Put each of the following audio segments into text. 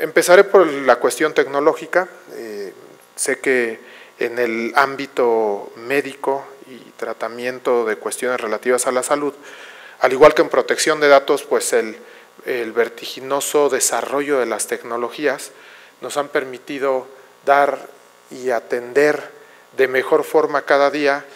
Empezaré por la cuestión tecnológica. Sé que en el ámbito médico y tratamiento de cuestiones relativas a la salud, al igual que en protección de datos, pues el vertiginoso desarrollo de las tecnologías nos han permitido dar y atender de mejor forma cada día,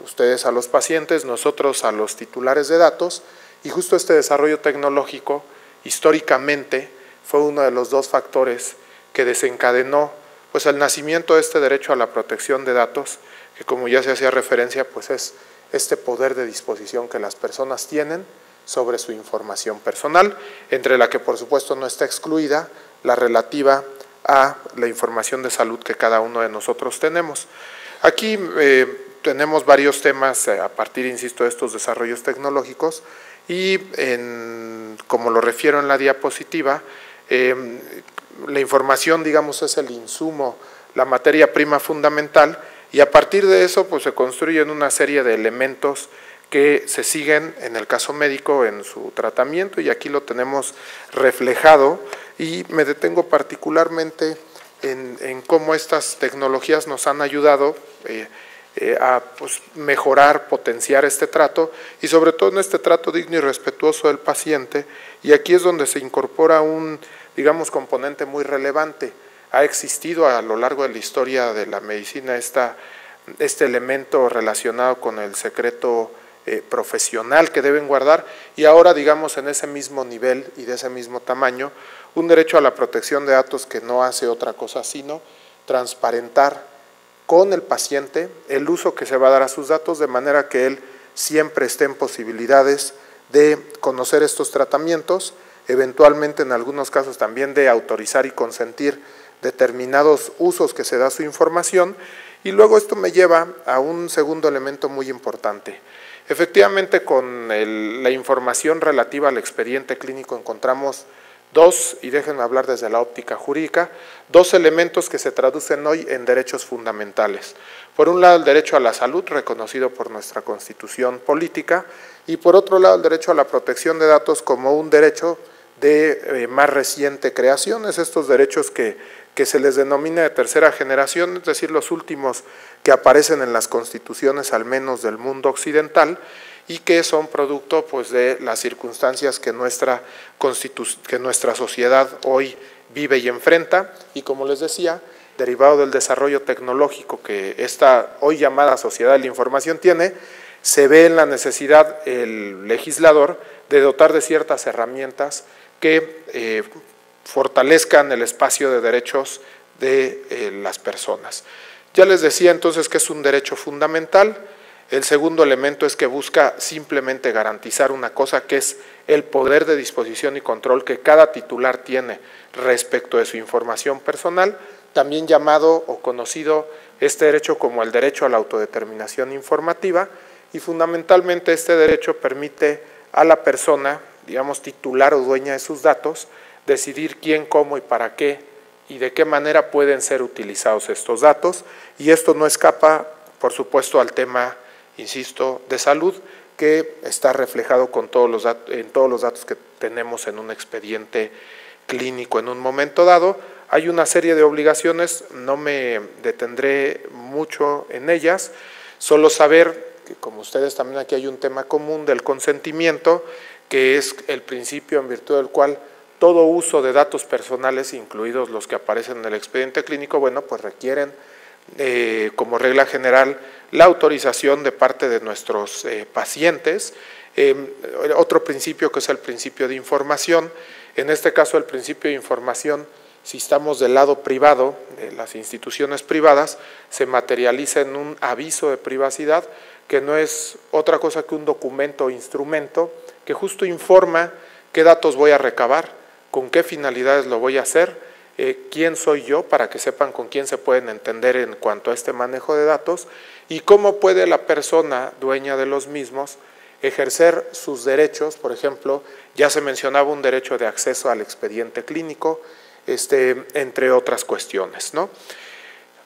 ustedes a los pacientes, nosotros a los titulares de datos, y justo este desarrollo tecnológico históricamente fue uno de los dos factores que desencadenó pues el nacimiento de este derecho a la protección de datos, que como ya se hacía referencia, pues es este poder de disposición que las personas tienen sobre su información personal, entre la que por supuesto no está excluida la relativa a la información de salud que cada uno de nosotros tenemos. Aquí tenemos varios temas a partir, insisto, de estos desarrollos tecnológicos y como lo refiero en la diapositiva, la información, digamos, es el insumo, la materia prima fundamental, y a partir de eso pues se construyen una serie de elementos que se siguen en el caso médico en su tratamiento, y aquí lo tenemos reflejado, y me detengo particularmente en cómo estas tecnologías nos han ayudado a pues, mejorar, potenciar este trato, y sobre todo en este trato digno y respetuoso del paciente, y aquí es donde se incorpora un, digamos, componente muy relevante. Ha existido a lo largo de la historia de la medicina este elemento relacionado con el secreto profesional que deben guardar, y ahora, digamos, en ese mismo nivel y de ese mismo tamaño, un derecho a la protección de datos que no hace otra cosa sino transparentar con el paciente el uso que se va a dar a sus datos, de manera que él siempre esté en posibilidades de conocer estos tratamientos, eventualmente en algunos casos también de autorizar y consentir determinados usos que se da a su información. Y luego esto me lleva a un segundo elemento muy importante. Efectivamente, con la información relativa al expediente clínico encontramos dos, y déjenme hablar desde la óptica jurídica, dos elementos que se traducen hoy en derechos fundamentales. Por un lado, el derecho a la salud, reconocido por nuestra Constitución política, y por otro lado, el derecho a la protección de datos como un derecho de más reciente creación. Es estos derechos que se les denomina de tercera generación, es decir, los últimos que aparecen en las constituciones, al menos del mundo occidental, y que son producto pues, de las circunstancias que nuestra sociedad hoy vive y enfrenta, y como les decía, derivado del desarrollo tecnológico que esta hoy llamada sociedad de la información tiene, se ve en la necesidad el legislador de dotar de ciertas herramientas que fortalezcan el espacio de derechos de las personas. Ya les decía entonces que es un derecho fundamental. El segundo elemento es que busca simplemente garantizar una cosa, que es el poder de disposición y control que cada titular tiene respecto de su información personal, también llamado o conocido este derecho como el derecho a la autodeterminación informativa, y fundamentalmente este derecho permite a la persona, digamos, titular o dueña de sus datos, decidir quién, cómo y para qué y de qué manera pueden ser utilizados estos datos, y esto no escapa, por supuesto, al tema, insisto, de salud, que está reflejado en todos los datos que tenemos en un expediente clínico en un momento dado. Hay una serie de obligaciones, no me detendré mucho en ellas, solo saber que, como ustedes también, aquí hay un tema común del consentimiento, que es el principio en virtud del cual todo uso de datos personales, incluidos los que aparecen en el expediente clínico, bueno, pues requieren como regla general la autorización de parte de nuestros pacientes. Otro principio, que es el principio de información. En este caso, el principio de información, si estamos del lado privado, de las instituciones privadas, se materializa en un aviso de privacidad, que no es otra cosa que un documento o instrumento que justo informa qué datos voy a recabar, con qué finalidades lo voy a hacer, quién soy yo, para que sepan con quién se pueden entender en cuanto a este manejo de datos, y cómo puede la persona dueña de los mismos ejercer sus derechos. Por ejemplo, ya se mencionaba un derecho de acceso al expediente clínico, entre otras cuestiones, ¿no?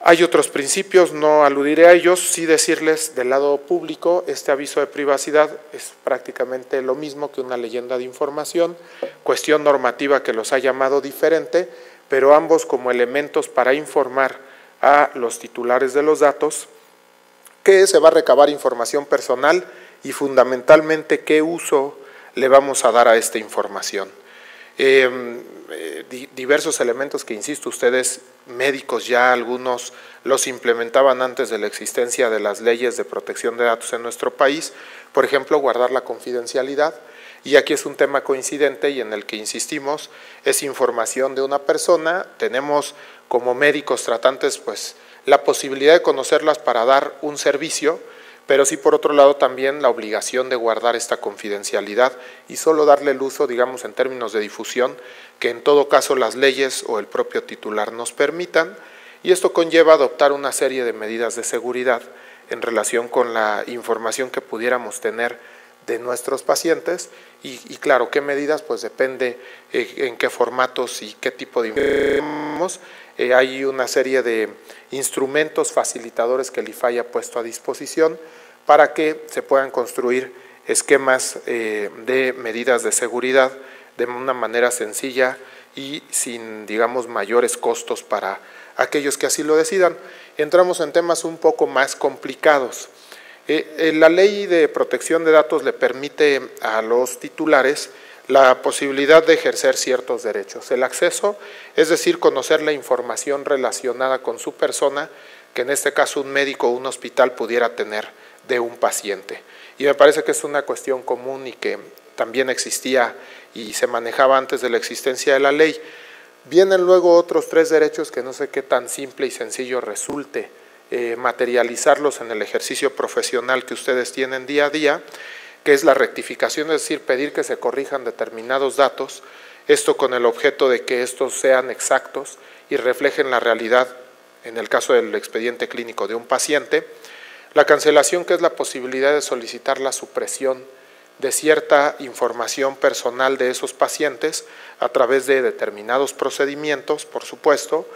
Hay otros principios, no aludiré a ellos, sí decirles del lado público, este aviso de privacidad es prácticamente lo mismo que una leyenda de información, cuestión normativa que los ha llamado diferente, pero ambos como elementos para informar a los titulares de los datos que se va a recabar información personal y fundamentalmente qué uso le vamos a dar a esta información. Diversos elementos que, insisto, ustedes médicos ya algunos los implementaban antes de la existencia de las leyes de protección de datos en nuestro país, por ejemplo, guardar la confidencialidad, y aquí es un tema coincidente y en el que insistimos, es información de una persona, tenemos como médicos tratantes pues la posibilidad de conocerlas para dar un servicio, pero sí por otro lado también la obligación de guardar esta confidencialidad y solo darle el uso, digamos, en términos de difusión, que en todo caso las leyes o el propio titular nos permitan, y esto conlleva adoptar una serie de medidas de seguridad en relación con la información que pudiéramos tener de nuestros pacientes y claro, ¿qué medidas? Pues depende en qué formatos y qué tipo de información. Hay una serie de instrumentos facilitadores que el IFAI ha puesto a disposición para que se puedan construir esquemas de medidas de seguridad de una manera sencilla y sin, digamos, mayores costos para aquellos que así lo decidan. Entramos en temas un poco más complicados. La ley de protección de datos le permite a los titulares la posibilidad de ejercer ciertos derechos. El acceso, es decir, conocer la información relacionada con su persona, que en este caso un médico o un hospital pudiera tener de un paciente. Y me parece que es una cuestión común y que también existía y se manejaba antes de la existencia de la ley. Vienen luego otros 3 derechos que no sé qué tan simple y sencillo resulte materializarlos en el ejercicio profesional que ustedes tienen día a día, que es la rectificación, es decir, pedir que se corrijan determinados datos, esto con el objeto de que estos sean exactos y reflejen la realidad, en el caso del expediente clínico de un paciente, la cancelación, que es la posibilidad de solicitar la supresión de cierta información personal de esos pacientes a través de determinados procedimientos, por supuesto,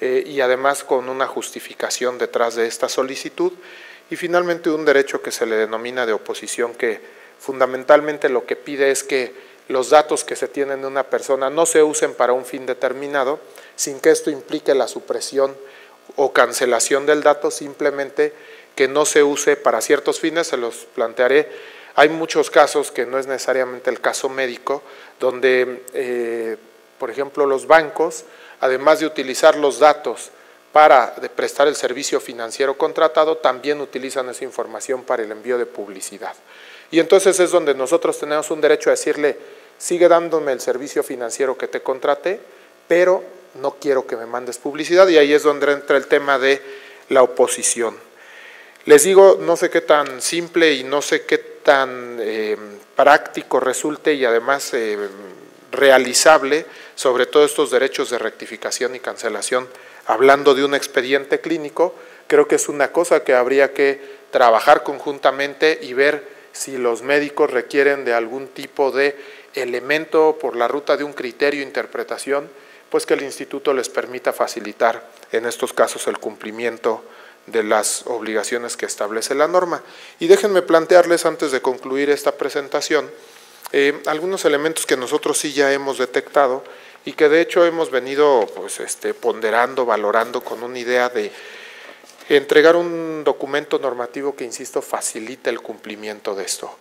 y además con una justificación detrás de esta solicitud, y finalmente un derecho que se le denomina de oposición, que fundamentalmente lo que pide es que los datos que se tienen de una persona no se usen para un fin determinado, sin que esto implique la supresión o cancelación del dato, simplemente que no se use para ciertos fines, se los plantearé. Hay muchos casos, que no es necesariamente el caso médico, donde, por ejemplo, los bancos, además de utilizar los datos para prestar el servicio financiero contratado, también utilizan esa información para el envío de publicidad. Y entonces es donde nosotros tenemos un derecho a decirle, sigue dándome el servicio financiero que te contraté, pero no quiero que me mandes publicidad, y ahí es donde entra el tema de la oposición. Les digo, no sé qué tan simple y no sé qué tan práctico resulte y además realizable sobre todos estos derechos de rectificación y cancelación. Hablando de un expediente clínico, creo que es una cosa que habría que trabajar conjuntamente y ver si los médicos requieren de algún tipo de elemento por la ruta de un criterio de interpretación, pues que el instituto les permita facilitar en estos casos el cumplimiento de las obligaciones que establece la norma. Y déjenme plantearles, antes de concluir esta presentación, algunos elementos que nosotros sí ya hemos detectado y que de hecho hemos venido pues, ponderando, valorando con una idea de entregar un documento normativo que, insisto, facilite el cumplimiento de esto.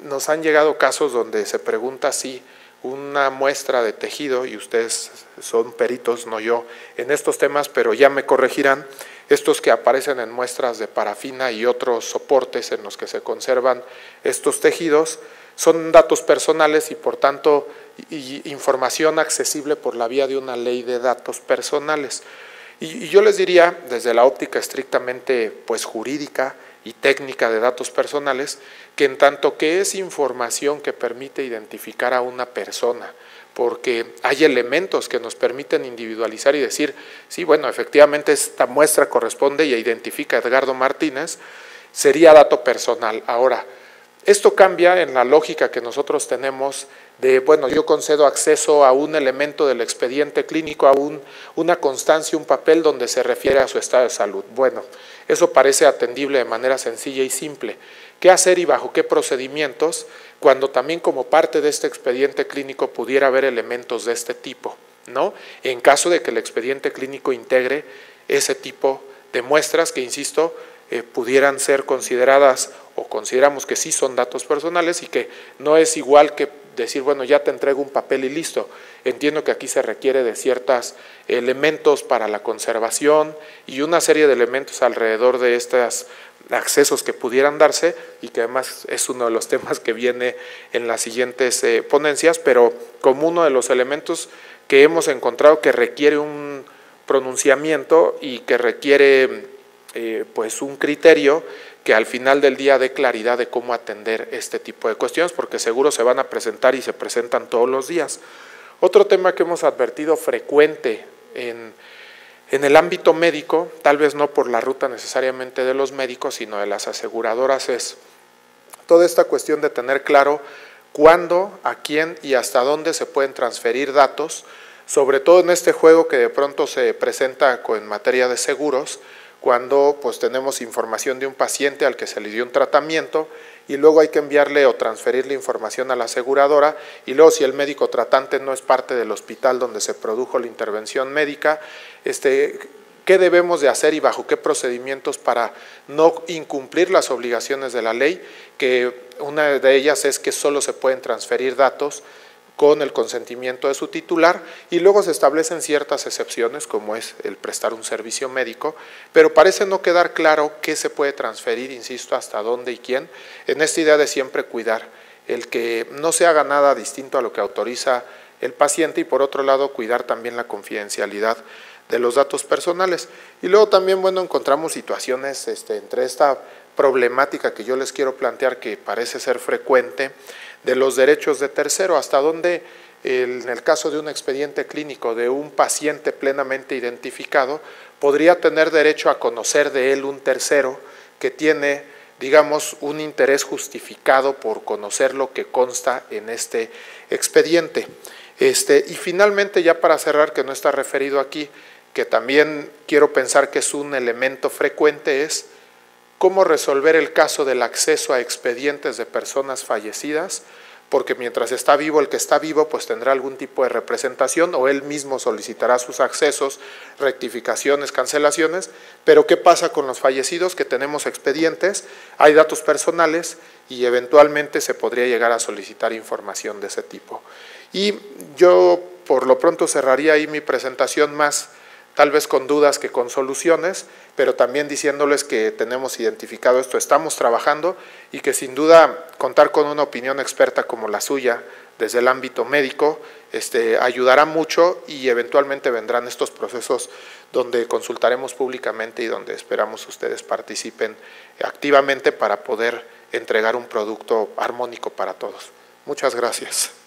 Nos han llegado casos donde se pregunta si una muestra de tejido, y ustedes son peritos, no yo, en estos temas, pero ya me corregirán, estos que aparecen en muestras de parafina y otros soportes en los que se conservan estos tejidos, son datos personales y por tanto información accesible por la vía de una ley de datos personales. Y yo les diría, desde la óptica estrictamente pues, jurídica y técnica de datos personales, que en tanto que es información que permite identificar a una persona, porque hay elementos que nos permiten individualizar y decir, sí, bueno, efectivamente esta muestra corresponde y identifica a Edgardo Martínez, sería dato personal. Ahora, Esto cambia en la lógica que nosotros tenemos de, bueno, yo concedo acceso a un elemento del expediente clínico, a una constancia, un papel donde se refiere a su estado de salud. Bueno, eso parece atendible de manera sencilla y simple. ¿Qué hacer y bajo qué procedimientos cuando también como parte de este expediente clínico pudiera haber elementos de este tipo, ¿no? En caso de que el expediente clínico integre ese tipo de muestras que, insisto, pudieran ser consideradas o consideramos que sí son datos personales y que no es igual que decir, bueno, ya te entrego un papel y listo. Entiendo que aquí se requiere de ciertos elementos para la conservación y una serie de elementos alrededor de estos accesos que pudieran darse y que además es uno de los temas que viene en las siguientes ponencias, pero como uno de los elementos que hemos encontrado que requiere un pronunciamiento y que requiere pues un criterio que al final del día dé claridad de cómo atender este tipo de cuestiones, porque seguro se van a presentar y se presentan todos los días. Otro tema que hemos advertido frecuente en el ámbito médico, tal vez no por la ruta necesariamente de los médicos, sino de las aseguradoras, es toda esta cuestión de tener claro cuándo, a quién y hasta dónde se pueden transferir datos, sobre todo en este juego que de pronto se presenta en materia de seguros, cuando pues tenemos información de un paciente al que se le dio un tratamiento y luego hay que enviarle o transferirle información a la aseguradora y luego si el médico tratante no es parte del hospital donde se produjo la intervención médica, ¿qué debemos de hacer y bajo qué procedimientos para no incumplir las obligaciones de la ley? Que una de ellas es que solo se pueden transferir datos con el consentimiento de su titular y luego se establecen ciertas excepciones como es el prestar un servicio médico, pero parece no quedar claro qué se puede transferir, insisto, hasta dónde y quién, en esta idea de siempre cuidar el que no se haga nada distinto a lo que autoriza el paciente y por otro lado cuidar también la confidencialidad de los datos personales. Y luego también, bueno, encontramos situaciones entre esta problemática que yo les quiero plantear que parece ser frecuente, de los derechos de tercero, hasta donde en el caso de un expediente clínico de un paciente plenamente identificado, podría tener derecho a conocer de él un tercero que tiene, digamos, un interés justificado por conocer lo que consta en este expediente. Y finalmente, ya para cerrar, que no está referido aquí, que también quiero pensar que es un elemento frecuente, es cómo resolver el caso del acceso a expedientes de personas fallecidas, porque mientras está vivo, el que está vivo pues tendrá algún tipo de representación o él mismo solicitará sus accesos, rectificaciones, cancelaciones, pero ¿qué pasa con los fallecidos? Que tenemos expedientes, hay datos personales y eventualmente se podría llegar a solicitar información de ese tipo. Y yo por lo pronto cerraría ahí mi presentación más tal vez con dudas que con soluciones, pero también diciéndoles que tenemos identificado esto, estamos trabajando y que sin duda contar con una opinión experta como la suya desde el ámbito médico ayudará mucho y eventualmente vendrán estos procesos donde consultaremos públicamente y donde esperamos ustedes participen activamente para poder entregar un producto armónico para todos. Muchas gracias.